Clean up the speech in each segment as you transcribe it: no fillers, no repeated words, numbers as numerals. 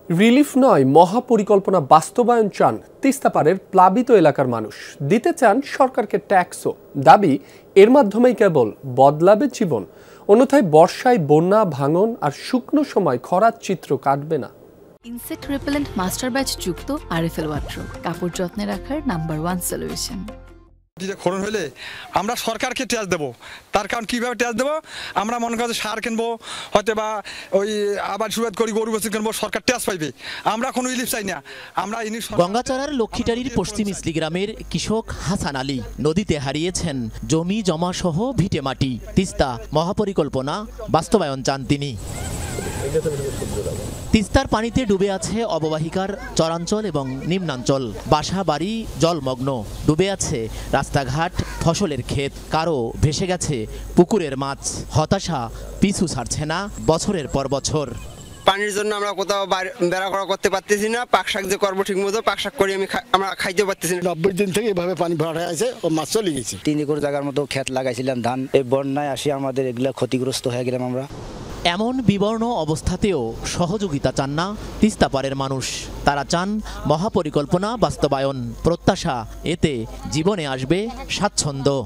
Relief নয়, মহাপরিকল্পনা বাস্তবায়ন চান তিস্তা পাড়ের প্লাবিত এলাকার মানুষ। দিতে চান সরকারকে ট্যাক্সও। দাবি, এর মাধ্যমেই কেবল বদলাবে জীবন। অন্যথায় বর্ষায় বন্যা, ভাঙন আর শুকনো সময় খরার চিত্র কাটবে না। ইনসেক্ট রিপেলেন্ট মাস্টার ব্যাচ যুক্ত আরএফএল ওয়াট্রো, কাপড় যত্নে রাখার নাম্বার 1 সলিউশন। খনন হলে আমরা সরকারকে ট্যাক্স দেবো। তার কারণ কীভাবে ট্যাক্স দেবো? আমরা মনে করি সার কিনবো, হয়তো বা ওই আবার শুরুয়াত করি গরু বছর কিনবো, সরকার ট্যাক্স পাইবে। আমরা কোনো রিলিফ চাই না। আমরা গঙ্গাচড়ার লক্ষ্মীটারির পশ্চিম ইসলি গ্রামের কৃষক হাসান আলী নদীতে হারিয়েছেন জমি জমা সহ ভিটে মাটি। তিস্তা মহাপরিকল্পনা বাস্তবায়ন চান তিনি। তিস্তার পানিতে ডুবে আছে অববাহিকার চরাঞ্চল এবং নিম্নাঞ্চল। বাসা বাড়ি জলমগ্ন, ডুবে আছে রাস্তাঘাট, ফসলের ক্ষেত, কারো ভেসে গেছে পুকুরের মাছ। হতাশা পিছু ছাড়ছে না বছরের পর বছর। পানির জন্য আমরা কোথাও বেড়া করা করতে পারতেছি না। পাকশাক যে করবো ঠিক মতো পাকশাক করে আমরা খাইতে পারতেছি না। 90 দিন থেকে এভাবে পানি ভরা আছে ও মাছ চলে গেছে। 3 একর জায়গার মতো ক্ষেত লাগাইছিলাম ধান, এই বন্যায় আসি আমাদের এগুলা ক্ষতিগ্রস্ত হয়ে গেলাম আমরা। এমন বিবর্ণ অবস্থাতেও সহযোগিতা চান না তিস্তা পাড়ের মানুষ। তারা চান মহাপরিকল্পনা বাস্তবায়ন। প্রত্যাশা, এতে জীবনে আসবে স্বাচ্ছন্দ্য।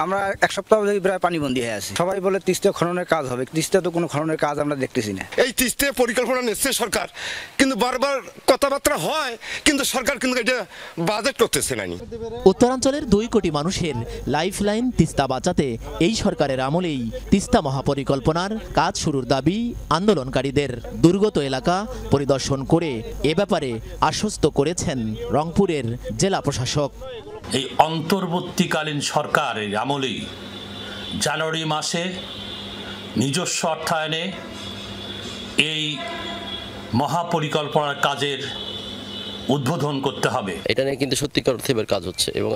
আমরা 1 সপ্তাহ ধরে প্রায় পানিবন্দী হয়ে আছি। সবাই বলে তিস্তা খননের কাজ হবে, তিস্তা তো কোনো খননের কাজ আমরা দেখতেছি না। এই তিস্তা পরিকল্পনা নিচ্ছে সরকার, কিন্তু বারবার কথাবার্তা হয়, কিন্তু সরকার কিন্তু এটা বাজেট করতেছে না। উত্তরাঞ্চলের 2 কোটি মানুষের লাইফলাইন তিস্তা বাঁচাতে এই সরকারের আমলেই তিস্তা মহাপরিকল্পনার কাজ শুরুর দাবি আন্দোলনকারীদের। দুর্গত এলাকা পরিদর্শন করে এ ব্যাপারে আশ্বস্ত করেছেন রংপুরের জেলা প্রশাসক। এই অন্তর্বর্তীকালীন সরকারের আমলেই জানুয়ারি মাসে নিজস্ব অর্থায়নে এই মহাপরিকল্পনার কাজের উদ্বোধন করতে হবে। এটা নিয়ে কিন্তু সত্যিকার অর্থে কাজ হচ্ছে এবং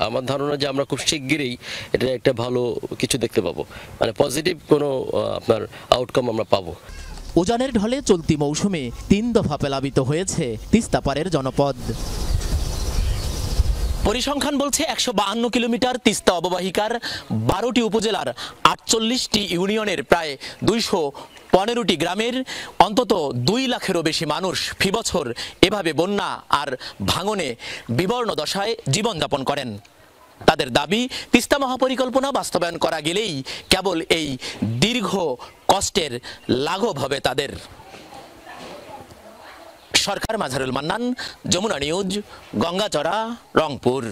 আমার ধারণা যে আমরা খুব শিগগিরই এটা একটা ভালো কিছু দেখতে পাবো, মানে পজিটিভ কোনো আপনার আউটকাম আমরা পাবো। উজানের ঢলে চলতি মৌসুমে 3 দফা প্লাবিত হয়েছে তিস্তা পাড়ের জনপদ। পরিসংখ্যান বলছে 152 কিলোমিটার তিস্তা অববাহিকার 12টি উপজেলার 48টি ইউনিয়নের প্রায় 215টি গ্রামের অন্তত 2 লাখেরও বেশি মানুষ ফি বছর এভাবে বন্যা আর ভাঙনে বিবর্ণ দশায় জীবনযাপন করেন। তাদের দাবি, তিস্তা মহাপরিকল্পনা বাস্তবায়ন করা গেলেই কেবল এই দীর্ঘ কষ্টের লাঘব হবে তাদের। সরকার, মাঝারুল মান্নান, যমুনা নিউজ, গঙ্গাচড়া, রংপুর।